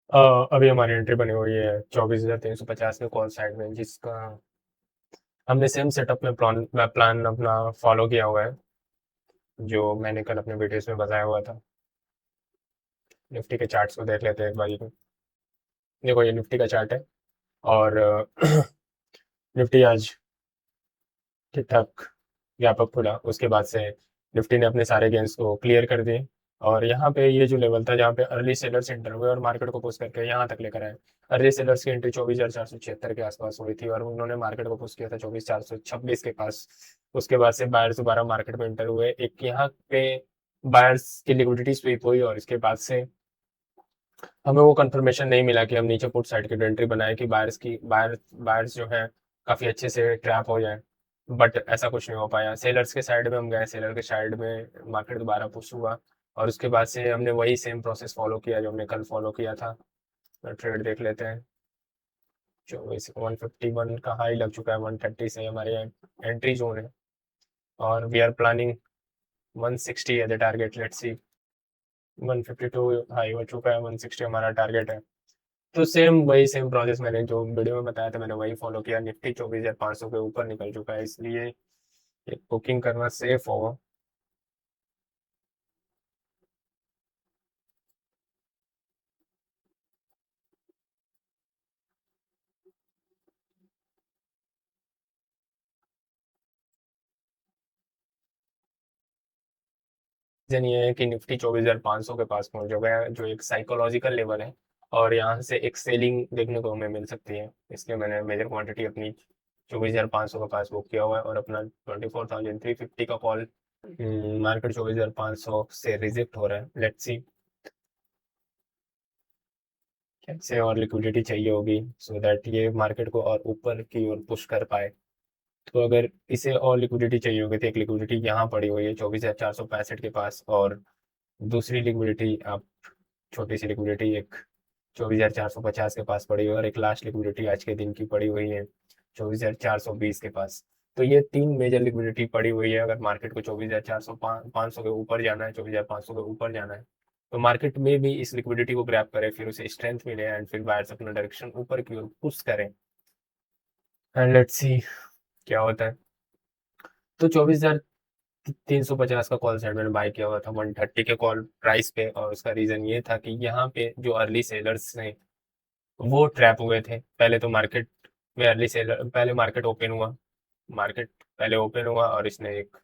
अभी हमारी एंट्री बनी हुई है 24,350 में कॉल साइड में, जिसका हमने सेम सेटअप में प्लान अपना फॉलो किया हुआ है, जो मैंने कल अपने वीडियोस में बताया हुआ था। निफ्टी के चार्ट्स को देख लेते हैं एक बार। को देखो, ये निफ्टी का चार्ट है। और निफ्टी आज ठीक ठाक व्यापक खुला, उसके बाद से निफ्टी ने अपने सारे गेंस को क्लियर कर दिए। और यहाँ पे ये जो लेवल था जहाँ पे अर्ली सेलर्स एंटर हुए और मार्केट को पुश करके यहाँ तक लेकर आए। अर्ली सेलर्स की एंट्री 24,476 के आसपास हुई थी और उन्होंने मार्केट को पुश किया था 24,426 के पास। उसके बाद से बायर्स दोबारा मार्केट में एंटर हुए, एक यहाँ पे बायर्स की लिक्विडिटी स्वीप हुई और इसके बाद से हमें वो कंफर्मेशन नहीं मिला कि हम नीचे पुट साइड की एंट्री बनाए कि बायर्स जो है काफी अच्छे से ट्रैप हो जाए। बट ऐसा कुछ नहीं हो पाया। सेलर्स के साइड में हम गए, सेलर के साइड में मार्केट दोबारा पुश हुआ और उसके बाद से हमने वही सेम प्रोसेस फॉलो किया जो हमने कल फॉलो किया था। ट्रेड देख लेते हैं। 151 का हाई लग चुका है, 130 से हमारे एंट्री जोन है और वी आर प्लानिंग 160 है the target. Let's see, 152 high हो चुका है, 160 हमारा टारगेट है। तो सेम प्रोसेस मैंने जो वीडियो में बताया था, मैंने वही फॉलो किया। निफ्टी 24,500 के ऊपर निकल चुका है, इसलिए एक बुकिंग करना सेफ होगा। रीजन ये है कि निफ्टी 24,500 के पास पहुंच गया है, जो एक साइकोलॉजिकल लेवल है और यहाँ से एक सेलिंग देखने को हमें मिल सकती है। इसलिए मैंने मेजर क्वांटिटी अपनी 24,500 के पास बुक किया हुआ है और अपना 24,350 का कॉल मार्केट 24,500 से रिजेक्ट हो रहा है। लेट्स सी कैसे और लिक्विडिटी चाहिए होगी सो दैट ये मार्केट को और ऊपर की ओर पुश कर पाए। तो अगर इसे और लिक्विडिटी चाहिए होगी तो एक लिक्विडिटी यहाँ पड़ी हुई है 24,465 के पास, और दूसरी लिक्विडिटी आप छोटी सी लिक्विडिटी एक 24,450 के पास पड़ी हुई है, और एक लास्ट लिक्विडिटी आज के दिन की पड़ी हुई है 24,420 के पास। तो ये तीन मेजर लिक्विडिटी पड़ी हुई है। अगर मार्केट को 24,400 500 के ऊपर जाना है, 24,500 के ऊपर जाना है, तो मार्केट में भी इस लिक्विडिटी को ग्रैब करे, फिर उसे स्ट्रेंथ मिले एंड फिर बायर्स अपना डायरेक्शन ऊपर की ओर पुश करें। एंड लेट्स सी क्या होता है। तो 24,350 का कॉल साइड मैंने बाय किया हुआ था 130 के कॉल प्राइस पे, और उसका रीजन ये था कि यहाँ पे जो अर्ली सेलर्स ने वो ट्रैप हुए थे। पहले तो मार्केट में अर्ली सेलर पहले मार्केट ओपन हुआ, मार्केट पहले ओपन हुआ और इसने एक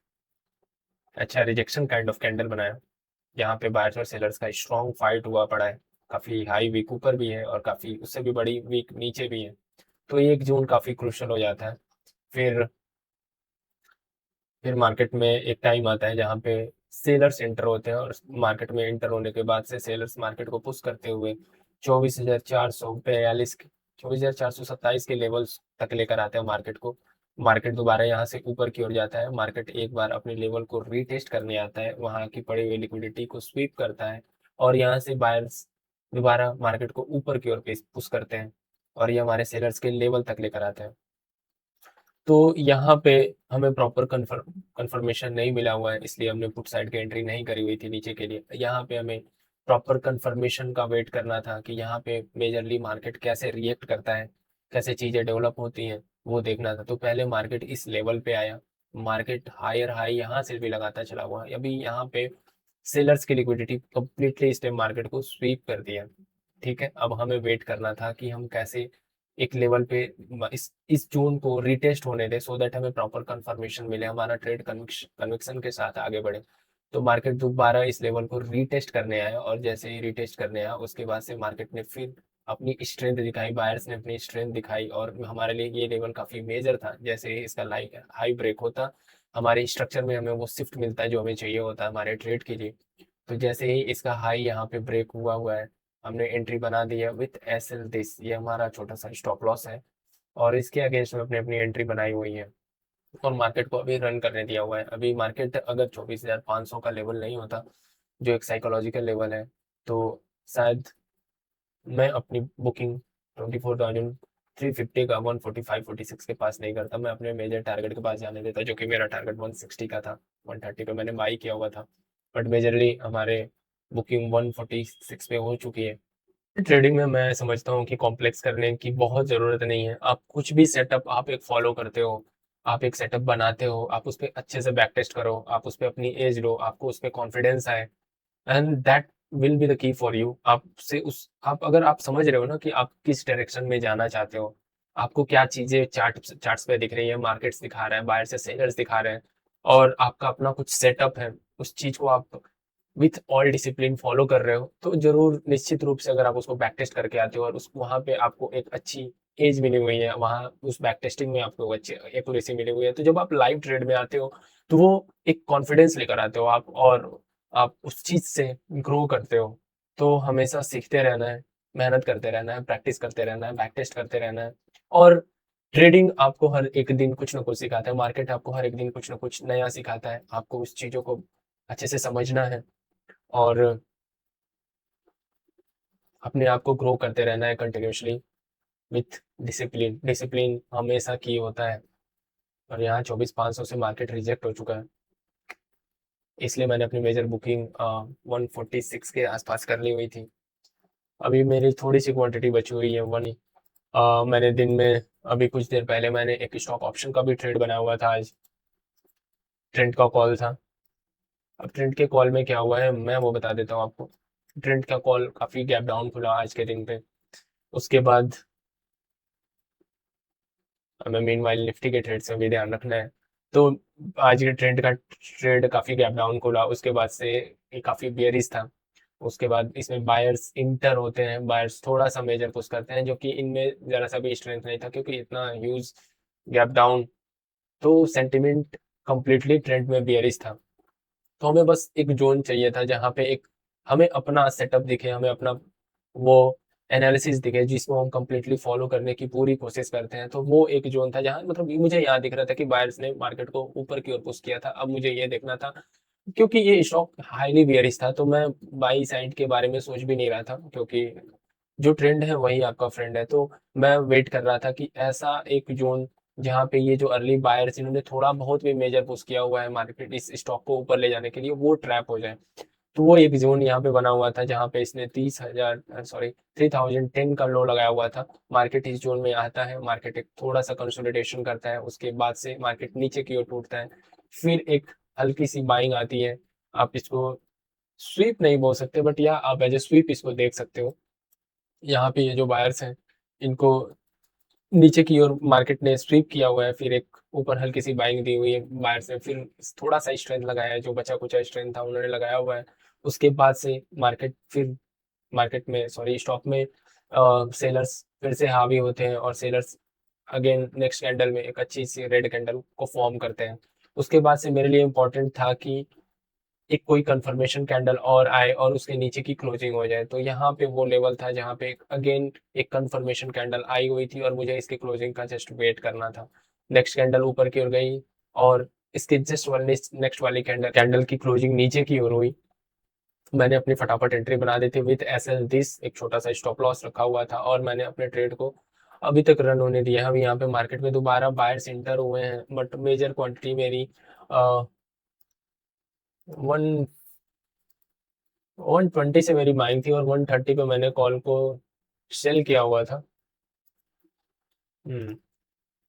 अच्छा रिजेक्शन काइंड ऑफ कैंडल बनाया। यहाँ पे बायर्स और सेलर्स का स्ट्रॉन्ग फाइट हुआ पड़ा है। काफी हाई वीक ऊपर भी है और काफी उससे भी बड़ी वीक नीचे भी है। तो ये एक जोन काफी क्रूशल हो जाता है। फिर फिर मार्केट में एक टाइम आता है जहाँ पे सेलर्स एंटर होते हैं और मार्केट में एंटर होने के बाद से सेलर्स मार्केट को पुश करते हुए 24,442 24,427 के लेवल्स तक लेकर आते हैं मार्केट को। मार्केट दोबारा यहाँ से ऊपर की ओर जाता है, मार्केट एक बार अपने लेवल को रीटेस्ट करने आता है, वहाँ की पड़ी हुई लिक्विडिटी को स्वीप करता है और यहाँ से बायर्स दोबारा मार्केट को ऊपर की ओर पुश करते हैं और ये हमारे सेलर्स के लेवल तक लेकर आते हैं। तो यहाँ पे हमें प्रॉपर कंफर्मेशन नहीं मिला हुआ है, इसलिए हमने पुट साइड की एंट्री नहीं करी हुई थी नीचे के लिए। यहाँ पे हमें प्रॉपर कंफर्मेशन का वेट करना था कि यहाँ पे मेजरली मार्केट कैसे रिएक्ट करता है, कैसे चीज़ें डेवलप होती हैं, वो देखना था। तो पहले मार्केट इस लेवल पे आया, मार्केट हायर हाई यहाँ से भी लगाता चला हुआ, अभी यहाँ पे सेलर्स की लिक्विडिटी कंप्लीटली इस टाइम मार्केट को स्वीप कर दिया। ठीक है, अब हमें वेट करना था कि हम कैसे एक लेवल पे इस जोन को रिटेस्ट होने दें सो दैट हमें प्रॉपर कंफर्मेशन मिले, हमारा ट्रेड कन्विक्शन के साथ आगे बढ़े। तो मार्केट दोबारा इस लेवल को रीटेस्ट करने आया और जैसे ही रीटेस्ट करने आया उसके बाद से मार्केट ने फिर अपनी स्ट्रेंथ दिखाई, बायर्स ने अपनी स्ट्रेंथ दिखाई और हमारे लिए ये लेवल काफी मेजर था। जैसे ही इसका हाई ब्रेक होता, हमारे स्ट्रक्चर में हमें वो शिफ्ट मिलता है जो हमें चाहिए होता है हमारे ट्रेड के लिए। तो जैसे ही इसका हाई यहाँ पे ब्रेक हुआ हुआ है, हमने एंट्री बना दी है विथ एस एल दिस, ये हमारा छोटा सा स्टॉप लॉस है और इसके अगेंस्ट में अपनी अपनी एंट्री बनाई हुई है और मार्केट को अभी रन करने दिया हुआ है। अभी मार्केट अगर 24,500 का लेवल नहीं होता, जो एक साइकोलॉजिकल लेवल है, तो शायद मैं अपनी बुकिंग 24,350 का 145-46 के पास नहीं करता, मैं अपने मेजर टारगेट के पास जाने देता, जो कि मेरा टारगेट 160 का था। 130 पे मैंने बाई किया हुआ था, बट मेजरली हमारे बुकिंग 146 पे हो चुकी है। ट्रेडिंग में मैं समझता हूँ कि कॉम्प्लेक्स करने की बहुत ज़रूरत नहीं है। आप कुछ भी सेटअप आप एक फ़ॉलो करते हो, आप एक सेटअप बनाते हो, आप उस पे अच्छे से बैक टेस्ट करो, आप उस पे अपनी एज लो, आपको उस पे कॉन्फिडेंस आए, and that will be the key for you. आपसे उस आप अगर आप समझ रहे हो ना कि आप किस डायरेक्शन में जाना चाहते हो, आपको क्या चीज़ें चार्ट्स पे दिख रही है, मार्केट्स दिखा रहा है, बायर्स से सेलर्स दिखा रहे हैं, और आपका अपना कुछ सेटअप है, उस चीज़ को आप विथ ऑल डिसिप्लिन फॉलो कर रहे हो, तो ज़रूर निश्चित रूप से अगर आप उसको बैक टेस्ट करके आते हो और उस वहाँ पे आपको एक अच्छी एज मिली हुई है, वहाँ उस बैक टेस्टिंग में आपको अच्छी एक्यूरेसी मिली हुई है, तो जब आप लाइव ट्रेड में आते हो, तो वो एक कॉन्फिडेंस लेकर आते हो आप, और आप उस चीज़ से ग्रो करते हो। तो हमेशा सीखते रहना है, मेहनत करते रहना है, प्रैक्टिस करते रहना है, बैक टेस्ट करते रहना है, और ट्रेडिंग आपको हर एक दिन कुछ ना कुछ सिखाता है, मार्केट आपको हर एक दिन कुछ ना कुछ नया सिखाता है, आपको उस चीज़ों को अच्छे से समझना है, और अपने आप को ग्रो करते रहना है कंटिन्यूअसली विथ डिसिप्लिन। डिसिप्लिन हमेशा की होता है, और यहाँ 24,500 से मार्केट रिजेक्ट हो चुका है, इसलिए मैंने अपनी मेजर बुकिंग 146 के आसपास कर ली हुई थी। अभी मेरी थोड़ी सी क्वांटिटी बची हुई है, वन ही। मैंने दिन में अभी कुछ देर पहले मैंने एक स्टॉक ऑप्शन का भी ट्रेड बनाया हुआ था, आज ट्रेंड का कॉल था। अब ट्रेंड के कॉल में क्या हुआ है मैं वो बता देता हूँ आपको। ट्रेंड का कॉल काफ़ी गैप डाउन खुला आज के दिन पे, उसके बाद हमें मीनवाइल निफ्टी के ट्रेड से भी ध्यान रखना है। तो आज के ट्रेंड का ट्रेड काफ़ी गैप डाउन खुला, उसके बाद से ये काफ़ी बेयरिश था। उसके बाद इसमें बायर्स इंटर होते हैं, बायर्स थोड़ा सा मेजर पुश करते हैं, जो कि इनमें ज़रा सा भी स्ट्रेंथ नहीं था, क्योंकि इतना ह्यूज गैप डाउन, तो सेंटिमेंट कंप्लीटली ट्रेंड में बेयरिश था। तो हमें बस एक जोन चाहिए था जहाँ पे एक हमें अपना सेटअप दिखे, हमें अपना वो एनालिसिस दिखे जिसको हम कंप्लीटली फॉलो करने की पूरी कोशिश करते हैं। तो वो एक जोन था जहाँ मतलब मुझे यहाँ दिख रहा था कि बायर्स ने मार्केट को ऊपर की ओर पुश किया था। अब मुझे ये देखना था, क्योंकि ये स्टॉक हाईली बियरिश था, तो मैं बाई साइड के बारे में सोच भी नहीं रहा था, क्योंकि जो ट्रेंड है वही आपका फ्रेंड है। तो मैं वेट कर रहा था कि ऐसा एक जोन जहाँ पे ये जो अर्ली बायर्स इन्होंने थोड़ा बहुत भी मेजर पुश किया हुआ है मार्केट इस स्टॉक को ऊपर ले जाने के लिए, वो ट्रैप हो जाए। तो वो एक जोन यहाँ पे बना हुआ था जहाँ पे इसने 30,000 सॉरी 3010 का लो लगाया हुआ था। मार्केट इस जोन में आता है, मार्केट एक थोड़ा सा कंसोलिडेशन करता है, उसके बाद से मार्केट नीचे की ओर टूटता है, फिर एक हल्की सी बाइंग आती है। आप इसको स्वीप नहीं बोल सकते, बट या आप एज ए स्वीप इसको देख सकते हो। यहाँ पे ये जो बायर्स हैं, इनको नीचे की ओर मार्केट ने स्वीप किया हुआ है, फिर एक ऊपर हल्की सी बाइंग दी हुई है बायर्स ने, फिर थोड़ा सा स्ट्रेंथ लगाया है, जो बचा कुचा स्ट्रेंथ था उन्होंने लगाया हुआ है। उसके बाद से मार्केट में सॉरी स्टॉक में सेलर्स फिर से हावी होते हैं, और सेलर्स अगेन नेक्स्ट कैंडल में एक अच्छी सी रेड कैंडल को फॉर्म करते हैं। उसके बाद से मेरे लिए इम्पोर्टेंट था कि एक कोई कंफर्मेशन कैंडल और आए और उसके नीचे की क्लोजिंग हो जाए। तो यहाँ पे वो लेवल था जहाँ पे अगेन एक कंफर्मेशन कैंडल आई हुई थी, और मुझे इसके क्लोजिंग का जस्ट वेट करना था। नेक्स्ट कैंडल ऊपर की ओर गई, और इसके जस्ट वाले नेक्स्ट वाली कैंडल कैंडल की क्लोजिंग नीचे की ओर हुई। मैंने अपनी फटाफट एंट्री बना दी थी विथ SL10, एक छोटा सा स्टॉप लॉस रखा हुआ था, और मैंने अपने ट्रेड को अभी तक रन होने दिया है। हम यहाँ पे मार्केट में दोबारा बायर्स इंटर हुए हैं, बट मेजर क्वांटिटी मेरी 120 से मेरी बाइंग थी, और 130 पे मैंने कॉल को सेल किया हुआ था। हम्म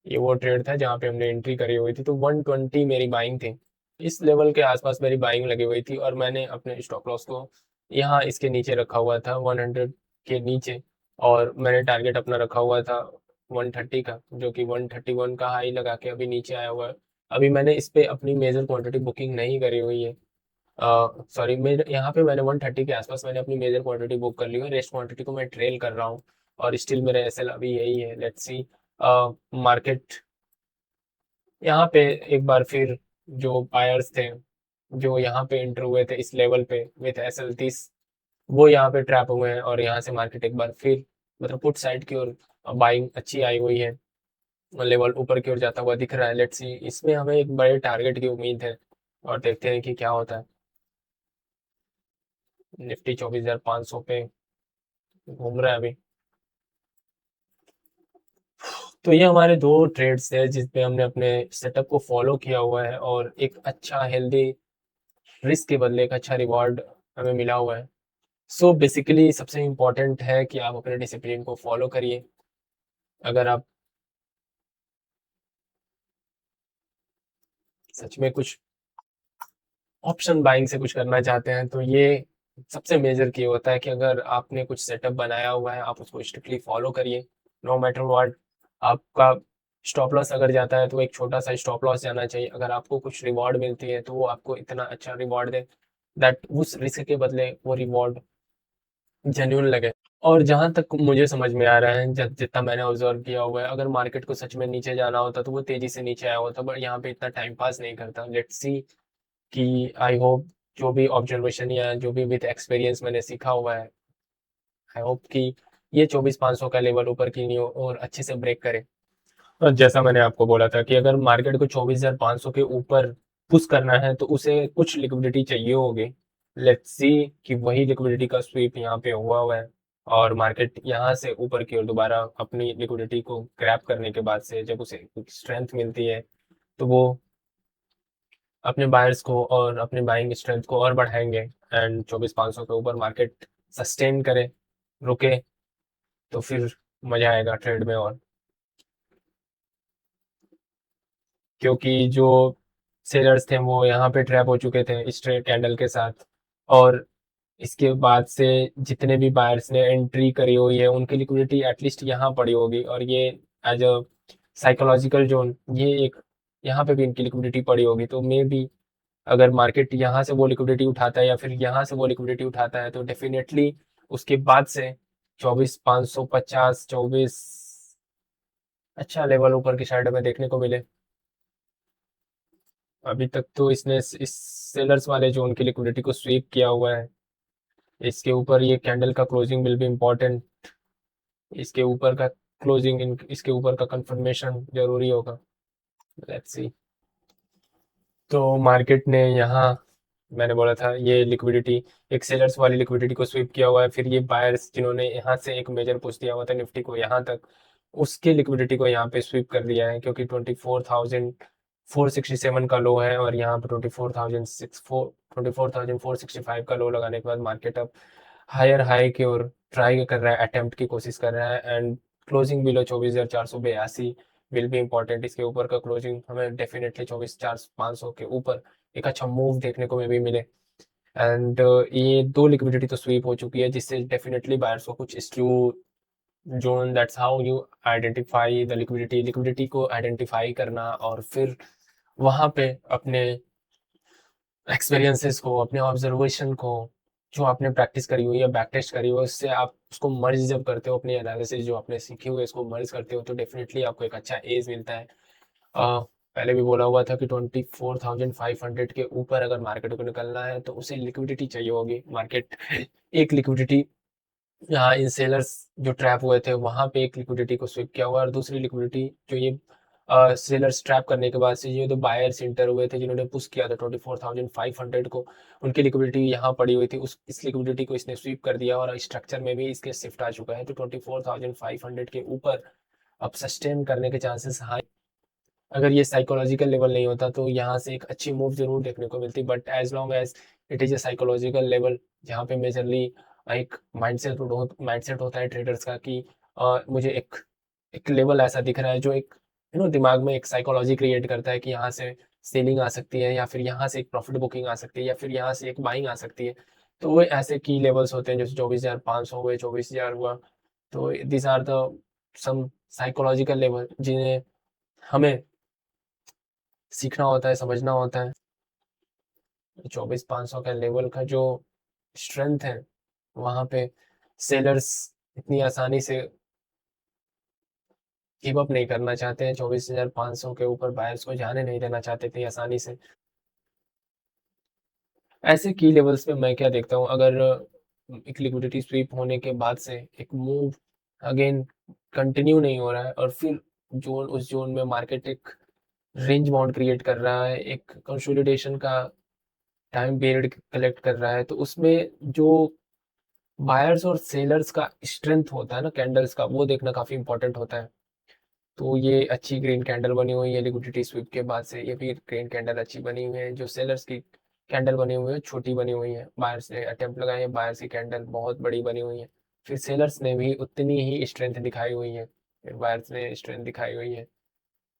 ये वो ट्रेड था जहाँ पे हमने एंट्री करी हुई थी, तो 120 मेरी बाइंग थी। इस लेवल के आसपास मेरी बाइंग लगी हुई थी, और मैंने अपने स्टॉप लॉस को यहाँ इसके नीचे रखा हुआ था, 100 के नीचे। और मैंने टारगेट अपना रखा हुआ था 130 का, जो कि 131 का हाई लगा के अभी नीचे आया हुआ है। अभी मैंने इस पे अपनी मेजर क्वांटिटी बुकिंग नहीं करी हुई है। सॉरी, मेरे यहाँ पे मैंने 130 के आसपास मैंने अपनी मेजर क्वांटिटी बुक कर ली है, रेस्ट क्वांटिटी को मैं ट्रेल कर रहा हूँ, और स्टिल मेरा SL अभी यही है। लेट्स सी मार्केट यहाँ पे एक बार फिर जो बायर्स थे जो यहाँ पे एंटर हुए थे इस लेवल पे विथ SL30, वो यहाँ पे ट्रैप हुए हैं, और यहाँ से मार्केट एक बार फिर मतलब पुट साइड की ओर बाइंग अच्छी आई हुई है, लेवल ऊपर की ओर जाता हुआ दिख रहा है। लेट्स सी, इसमें हमें एक बड़े टारगेट की उम्मीद है, और देखते हैं कि क्या होता है। निफ्टी 24,500 पे घूम रहा है अभी। तो ये हमारे दो ट्रेड्स है जिसपे हमने अपने सेटअप को फॉलो किया हुआ है, और एक अच्छा हेल्दी रिस्क के बदले एक अच्छा रिवॉर्ड हमें मिला हुआ है। सो बेसिकली सबसे इम्पोर्टेंट है कि आप अपने डिसिप्लिन को फॉलो करिए। अगर आप सच में कुछ ऑप्शन बाइंग से कुछ करना चाहते हैं तो ये सबसे मेजर की होता है कि अगर आपने कुछ सेटअप बनाया हुआ है आप उसको स्ट्रिक्टली फॉलो करिए। नो मैटर व्हाट, आपका स्टॉप लॉस अगर जाता है तो एक छोटा सा स्टॉप लॉस जाना चाहिए। अगर आपको कुछ रिवॉर्ड मिलती है तो वो आपको इतना अच्छा रिवॉर्ड दे दैट उस रिस्क के बदले वो रिवॉर्ड जेन्युइन लगे। और जहां तक मुझे समझ में आ रहा है, जितना मैंने ऑब्जर्व किया हुआ है, अगर मार्केट को सच में नीचे जाना होता तो वो तेजी से नीचे आया होता, बट यहाँ पे इतना टाइम पास नहीं करता। लेट्स सी कि आई होप जो भी ऑब्जर्वेशन या जो भी विद एक्सपीरियंस मैंने सीखा हुआ है, आई होप कि ये 24,500 का लेवल ऊपर की नहीं हो और अच्छे से ब्रेक करे। और जैसा मैंने आपको बोला था कि अगर मार्केट को 24,500 के ऊपर पुश करना है तो उसे कुछ लिक्विडिटी चाहिए होगी। लेट्स सी कि वही लिक्विडिटी का स्वीप यहाँ पे हुआ है और मार्केट यहाँ से ऊपर की ओर दोबारा अपनी लिक्विडिटी को ग्रैब करने के बाद से जब उसे स्ट्रेंथ मिलती है तो वो अपने बायर्स को और अपने बाइंग स्ट्रेंथ को और बढ़ाएंगे एंड 24,500 के ऊपर मार्केट सस्टेन करे, रुके, तो फिर मजा आएगा ट्रेड में। और क्योंकि जो सेलर्स थे वो यहाँ पे ट्रैप हो चुके थे इस ट्रेड कैंडल के साथ, और इसके बाद से जितने भी बायर्स ने एंट्री करी हुई है उनकी लिक्विडिटी एटलीस्ट यहाँ पड़ी होगी, और ये एज अ साइकोलॉजिकल जोन ये एक यहाँ पे भी इनकी लिक्विडिटी पड़ी होगी। तो मे बी अगर मार्केट यहाँ से वो लिक्विडिटी उठाता है या फिर यहाँ से वो लिक्विडिटी उठाता है तो डेफिनेटली उसके बाद से 24,550 24 अच्छा लेवल ऊपर की साइड में देखने को मिले। अभी तक तो इसने इस सेलर्स वाले जो उनकी लिक्विडिटी को स्वीप किया हुआ है, इसके ऊपर ये कैंडल का क्लोजिंग विल भी इम्पोर्टेंट। इसके ऊपर का क्लोजिंग, इसके ऊपर का कंफर्मेशन जरूरी होगा। Let's see. तो मार्केट ने यहाँ, मैंने बोला था ये लिक्विडिटी एक सेलर्स वाली लिक्विडिटी को स्वीप किया हुआ है, फिर ये बायर्स जिन्होंने यहाँ से एक मेजर पुश दिया हुआ था निफ्टी को यहाँ तक, उसके लिक्विडिटी को यहाँ पे स्वीप कर दिया है क्योंकि 24,467 का लो है और यहाँ पे 24,465 का लो लगाने के बाद मार्केट अब हायर हाई की ओर ट्राई कर रहा है, अटेम्प्ट की कोशिश कर रहा है and closing below 24,482 will be important. इसके ऊपर का क्लोजिंग हमें डेफिनेटली 24,500 के ऊपर एक अच्छा मूव देखने को में भी मिले। एंड ये दो लिक्विडिटी तो स्वीप हो चुकी है जिससे डेफिनेटली बायर्स को कुछ skew zone, that's how you identify the liquidity. Liquidity को आइडेंटिफाई करना और फिर वहां पे अपने एक्सपीरियंसेस को, अपने ऑब्जर्वेशन को, जो आपने प्रैक्टिस करी हुई है, बैक टेस्ट करी हुई है, उससे आप उसको मर्ज जब करते हो, अपनी एनालिसिस जो आपने सीखी हुई है इसको मर्ज करते हो तो डेफिनेटली आपको एक अच्छा एज मिलता है। पहले भी बोला हुआ था कि 24,500 के ऊपर अगर मार्केट को निकलना है तो उसे लिक्विडिटी चाहिए होगी। मार्केट एक लिक्विडिटी यहाँ इन सेलर्स जो ट्रैप हुए थे वहां पे एक लिक्विडिटी को स्विप किया हुआ है और दूसरी लिक्विडिटी जो ये सेलर्स ट्रैप करने के बाद से ये जो बायर्स इंटर हुए थे जिन्होंने पुश किया था 24,500 को, उनकी लिक्विडिटी यहाँ पड़ी हुई थी, उस इस लिक्विडिटी को इसने स्वीप कर दिया और स्ट्रक्चर में भी इसके शिफ्ट आ चुका है तो 24,500 के ऊपर अब सस्टेन करने के चांसेस हाई। अगर ये साइकोलॉजिकल लेवल नहीं होता तो यहाँ से एक अच्छी मूव जरूर देखने को मिलती, but as long as it is a psychological level जहाँ पे मेजरली एक माइंडसेट होता है ट्रेडर्स का कि मुझे एक लेवल ऐसा दिख रहा है जो एक दिमाग में एक साइकोलॉजी क्रिएट करता है कि यहाँ से सेलिंग आ सकती है या फिर यहाँ से एक प्रॉफिट बुकिंग आ सकती है या फिर यहाँ से एक बाइंग आ सकती है। तो वो ऐसे की लेवल्स होते हैं जैसे 24,500 हुए, 24,000 हुआ। तो this are the some psychological level जिन्हें हमें सीखना होता है, समझना होता है। 24,500 का लेवल का जो स्ट्रेंथ है वहां पे सेलर्स इतनी आसानी से गिव अप नहीं करना चाहते हैं, 24,500 के ऊपर बायर्स को जाने नहीं देना चाहते इतनी आसानी से। ऐसे की लेवल्स पे मैं क्या देखता हूँ, अगर एक लिक्विडिटी स्वीप होने के बाद से एक मूव अगेन कंटिन्यू नहीं हो रहा है और फिर जोन उस जोन में मार्केट एक रेंज बाउंड क्रिएट कर रहा है, एक कंसोलिडेशन का टाइम पीरियड कलेक्ट कर रहा है, तो उसमें जो बायर्स और सेलर्स का स्ट्रेंथ होता है ना कैंडल्स का, वो देखना काफी इंपॉर्टेंट होता है। तो ये अच्छी ग्रीन कैंडल बनी हुई है लिक्विडिटी स्वीप के बाद से, ये भी ग्रीन कैंडल अच्छी बनी हुई है जो सेलर्स की कैंडल बनी हुई है, छोटी बनी हुई है, बायर्स ने अटेम्प्ट लगाए हैं, बायर्स की कैंडल बहुत बड़ी बनी हुई है, फिर सेलर्स ने भी उतनी ही स्ट्रेंथ दिखाई हुई है, फिर बायर्स ने स्ट्रेंथ दिखाई हुई है।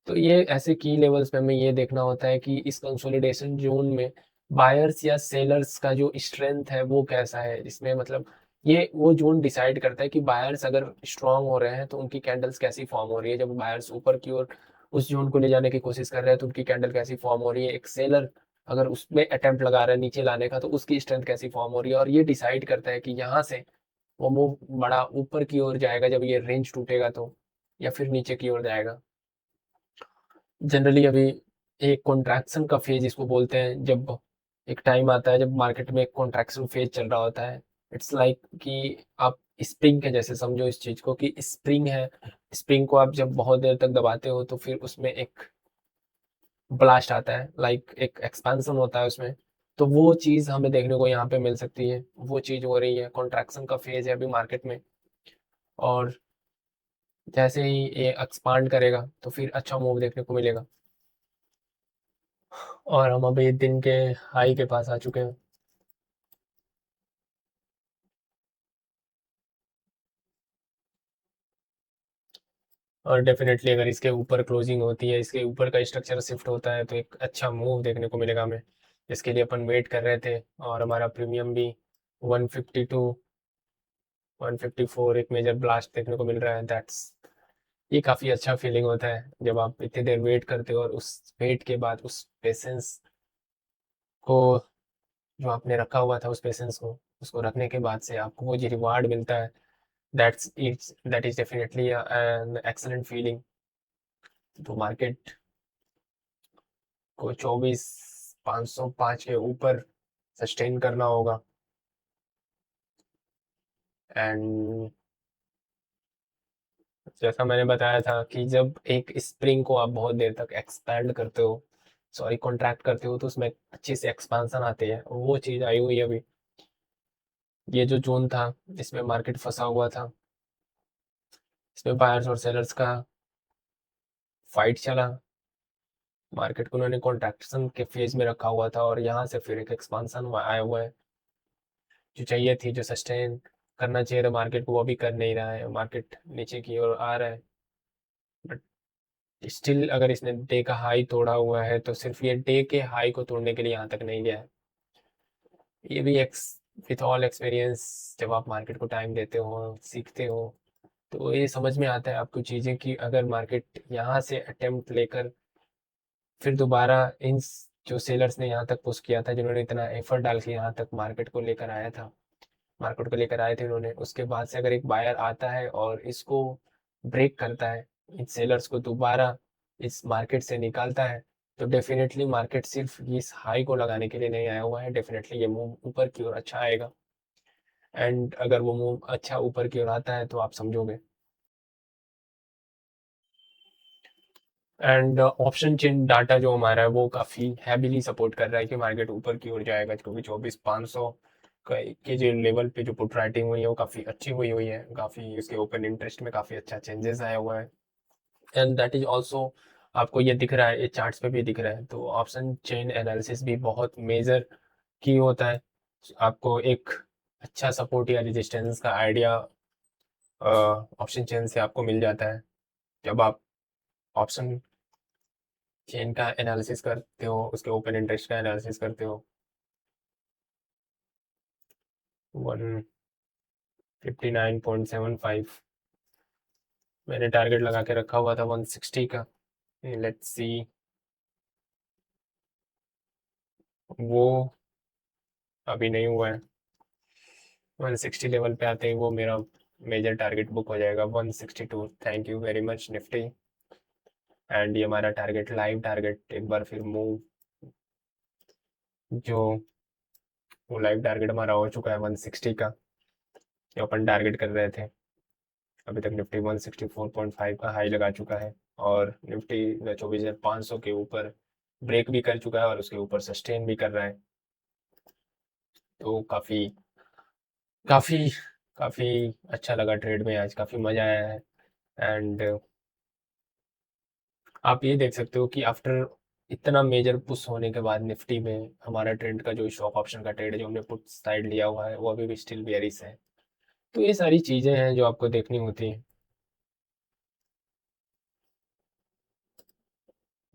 तो ये ऐसे की लेवल्स पे हमें ये देखना होता है कि इस कंसोलिडेशन जोन में बायर्स या सेलर्स का जो स्ट्रेंथ है वो कैसा है। इसमें मतलब ये वो जोन डिसाइड करता है कि बायर्स अगर स्ट्रांग हो रहे हैं तो उनकी कैंडल्स कैसी फॉर्म हो रही है, जब बायर्स ऊपर की ओर उस जोन को ले जाने की कोशिश कर रहे हैं तो उनकी कैंडल कैसी फॉर्म हो रही है, एक सेलर अगर उसमें अटेम्प्ट लगा रहा है नीचे लाने का तो उसकी स्ट्रेंथ कैसी फॉर्म हो रही है, और ये डिसाइड करता है कि यहाँ से वो मूव बड़ा ऊपर की ओर जाएगा जब ये रेंज टूटेगा तो, या फिर नीचे की ओर जाएगा। जनरली अभी एक कॉन्ट्रैक्शन का फेज इसको बोलते हैं, जब एक टाइम आता है जब मार्केट में एक कॉन्ट्रैक्शन फेज चल रहा होता है। इट्स लाइक कि आप स्प्रिंग के जैसे समझो इस चीज को, कि स्प्रिंग है, स्प्रिंग को आप जब बहुत देर तक दबाते हो तो फिर उसमें एक ब्लास्ट आता है, लाइक एक एक्सपेंशन होता है उसमें। तो वो चीज हमें देखने को यहाँ पे मिल सकती है, वो चीज हो रही है, कॉन्ट्रैक्शन का फेज है अभी मार्केट में। और जैसे ही ये एक्सपांड करेगा तो फिर अच्छा मूव देखने को मिलेगा। और हम अभी दिन के हाई के पास आ चुके हैं। और डेफिनेटली अगर इसके ऊपर क्लोजिंग होती है, इसके ऊपर का स्ट्रक्चर शिफ्ट होता है तो एक अच्छा मूव देखने को मिलेगा हमें, जिसके लिए अपन वेट कर रहे थे। और हमारा प्रीमियम भी 152 154 एक मेजर ब्लास्ट देखने को मिल रहा है। दैट्स ये काफ़ी अच्छा फीलिंग होता है जब आप इतनी देर वेट करते हो और उस वेट के बाद उस पेशेंस को, जो आपने रखा हुआ था उस पेशेंस को, उसको रखने के बाद से आपको वो जो रिवार्ड मिलता है, that is definitely an excellent feeling. तो मार्केट को 24,505 के ऊपर सस्टेन करना होगा। एंड जैसा मैंने बताया था कि जब एक स्प्रिंग को आप बहुत देर तक एक्सपैंड करते हो, सॉरी कॉन्ट्रैक्ट करते हो, तो उसमें अच्छे से एक्सपांसन आते हैं, वो चीज़ आई हुई है अभी। ये जो जोन था इसमें मार्केट फंसा हुआ था, इसमें बायर्स और सेलर्स का फाइट चला। मार्केट को उन्होंने कॉन्ट्रैक्शन के फेज में रखा हुआ था और यहाँ से फिर एक एक्सपांसन आया हुआ है, जो चाहिए थी, जो सस्टेन करना चाहिए था मार्केट को, वो भी कर नहीं रहा है। मार्केट नीचे की ओर आ रहा है, बट स्टिल अगर इसने डे का हाई तोड़ा हुआ है तो सिर्फ ये डे के हाई को तोड़ने के लिए यहाँ तक नहीं गया है। ये भी एक्स विथ ऑल एक्सपीरियंस, जब आप मार्केट को टाइम देते हो, सीखते हो, तो ये समझ में आता है आपको चीज़ें कि अगर मार्केट यहाँ से अटेम्प्ट लेकर फिर दोबारा इन जो सेलर्स ने यहाँ तक पुश किया था, जिन्होंने इतना एफर्ट डाल के यहाँ तक मार्केट को लेकर आया था, मार्केट को लेकर आए थे उन्होंने, उसके बाद से अगर एक बायर आता है और इसको ब्रेक करता है, इन सेलर्स को दोबारा इस मार्केट से निकालता है, तो डेफिनेटली मार्केट सिर्फ इस हाई को लगाने के लिए नहीं आया हुआ है, डेफिनेटली ये मूव ऊपर की ओर अच्छा आएगा। एंड अगर वो मूव अच्छा ऊपर की ओर आता है तो आप समझोगे। एंड ऑप्शन चेन डाटा जो हमारा है वो काफ़ी हैवीली सपोर्ट कर रहा है कि मार्केट ऊपर की ओर जाएगा, क्योंकि 24,500 के जो लेवल पे जो पुट राइटिंग हुई है वो काफ़ी अच्छी हुई है, काफ़ी उसके ओपन इंटरेस्ट में काफ़ी अच्छा चेंजेस आया हुआ है। एंड दैट इज ऑल्सो आपको ये दिख रहा है, ये चार्ट्स पे भी दिख रहा है। तो ऑप्शन चेन एनालिसिस भी बहुत मेजर की होता है, आपको एक अच्छा सपोर्ट या रेजिस्टेंस का आइडिया ऑप्शन चेन से आपको मिल जाता है। जब आप ऑप्शन चेन का एनालिसिस करते हो, उसके ओपन इंटरेस्ट का एनालिसिस करते हो। 159.75 मैंने टारगेट लगा के रखा हुआ था 160 का। लेट्स सी वो अभी नहीं हुआ है। 160 लेवल पे आते ही वो मेरा मेजर टारगेट बुक हो जाएगा 162। Thank you very much Nifty. And ये हमारा टारगेट, लाइव टारगेट एक बार फिर मूव, जो वो लाइव टारगेट हमारा हो चुका है 160 का, जो अपन टारगेट कर रहे थे। अभी तक निफ्टी 164.5 का हाई लगा चुका है और निफ्टी 24,500 के ऊपर ब्रेक भी कर चुका है और उसके ऊपर सस्टेन भी कर रहा है। तो काफ़ी काफ़ी काफ़ी अच्छा लगा ट्रेड में आज, काफ़ी मज़ा आया है। एंड आप ये देख सकते हो कि आफ्टर इतना मेजर पुश होने के बाद निफ्टी में हमारा ट्रेंड का जो स्टॉक ऑप्शन का ट्रेड है जो हमने पुट साइड लिया हुआ है वो अभी भी स्टिल बेयरिश है। तो ये सारी चीज़ें हैं जो आपको देखनी होती हैं।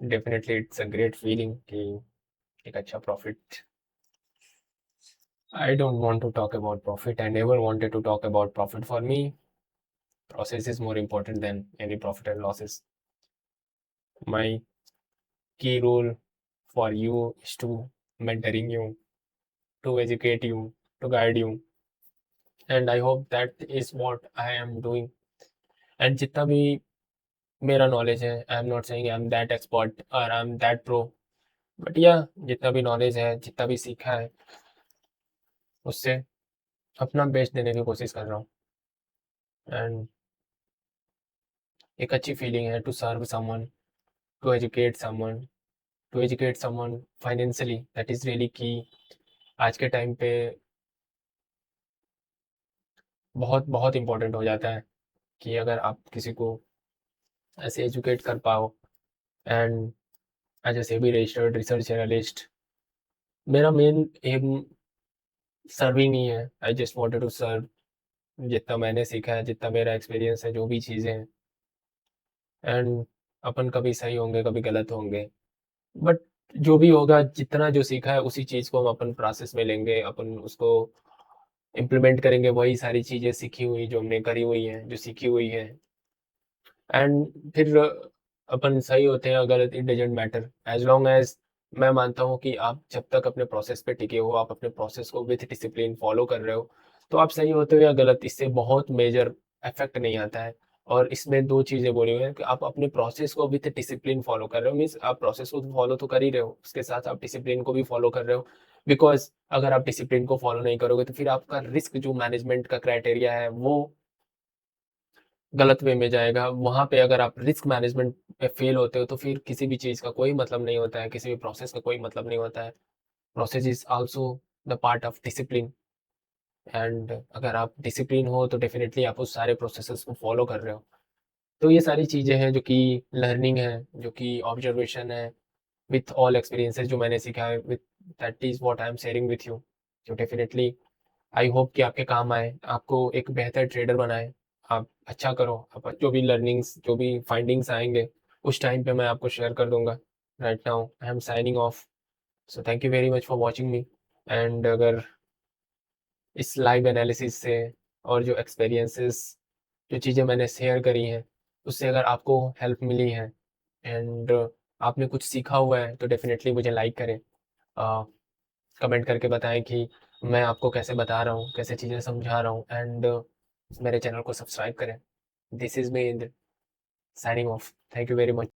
Definitely it's a great feeling कि एक अच्छा profit. I don't want to talk about profit. I never wanted to talk about profit. For me, process is more important than any profit and losses. My key role for you is to mentoring you, to educate you, to guide you. And I hope that is what I am doing. And जितना भी मेरा knowledge है, I am not saying I am that expert और I am that pro, but या जितना भी knowledge है, जितना भी सीखा है, उससे अपना बेस्ट देने की कोशिश कर रहा हूँ। एंड एक अच्छी फीलिंग है to serve someone, to educate someone, to educate someone financially, that is really key. आज के टाइम पे बहुत बहुत इंपॉर्टेंट हो जाता है कि अगर आप किसी को ऐसे एजुकेट कर पाओ। And as a SEBI registered research analyst, मेरा मेन एम सर्विंग ही है। I just wanted to serve. जितना मैंने सीखा है, जितना मेरा एक्सपीरियंस है, जो भी चीज़ें हैं, एंड अपन कभी सही होंगे कभी गलत होंगे, बट जो भी होगा, जितना जो सीखा है उसी चीज़ को हम अपन प्रोसेस में लेंगे, अपन उसको इम्प्लीमेंट करेंगे। वही सारी चीज़ें सीखी हुई जो हमने करी हुई हैं, जो सीखी हुई है, एंड फिर अपन सही होते हैं या गलत, it doesn't matter as long as मैं मानता हूँ कि आप जब तक अपने प्रोसेस पे टिके हो, आप अपने प्रोसेस को विथ डिसिप्लिन फॉलो कर रहे हो, तो आप सही होते हो या गलत, इससे बहुत मेजर इफेक्ट नहीं आता है। और इसमें दो चीज़ें बोली हुई हैं कि आप अपने प्रोसेस को विथ डिसिप्लिन फॉलो कर रहे हो, मीन्स आप प्रोसेस को फॉलो तो कर ही रहे हो, उसके साथ आप डिसिप्लिन को भी फॉलो कर रहे हो। बिकॉज अगर आप डिसिप्लिन को फॉलो नहीं करोगे तो फिर आपका रिस्क जो मैनेजमेंट का क्राइटेरिया है वो गलत वे में जाएगा। वहाँ पे अगर आप रिस्क मैनेजमेंट पे फेल होते हो तो फिर किसी भी चीज़ का कोई मतलब नहीं होता है, किसी भी प्रोसेस का कोई मतलब नहीं होता है। Process is also the part of discipline. And अगर आप डिसिप्लिन हो तो डेफिनेटली आप उस सारे प्रोसेसेस को फॉलो कर रहे हो। तो ये सारी चीज़ें हैं जो कि लर्निंग है, जो कि ऑब्जर्वेशन है, विथ ऑल एक्सपीरियंसेस जो मैंने सीखा है, with that is what I am sharing with you. तो डेफिनेटली आई होप कि आपके काम आए, आपको एक बेहतर ट्रेडर बनाए, आप अच्छा करो। आप जो भी लर्निंग्स, जो भी फाइंडिंग्स आएंगे उस टाइम पे मैं आपको शेयर कर दूंगा। Right now I am signing off. So thank you very much for watching me. And अगर इस लाइव एनालिसिस से और जो एक्सपीरियंसेस, जो चीज़ें मैंने शेयर करी हैं, उससे अगर आपको हेल्प मिली है एंड आपने कुछ सीखा हुआ है तो डेफिनेटली मुझे लाइक करें, कमेंट करके बताएं कि मैं आपको कैसे बता रहा हूँ, कैसे चीज़ें समझा रहा हूँ, एंड मेरे चैनल को सब्सक्राइब करें। This is me Indra, signing off. Thank you very much.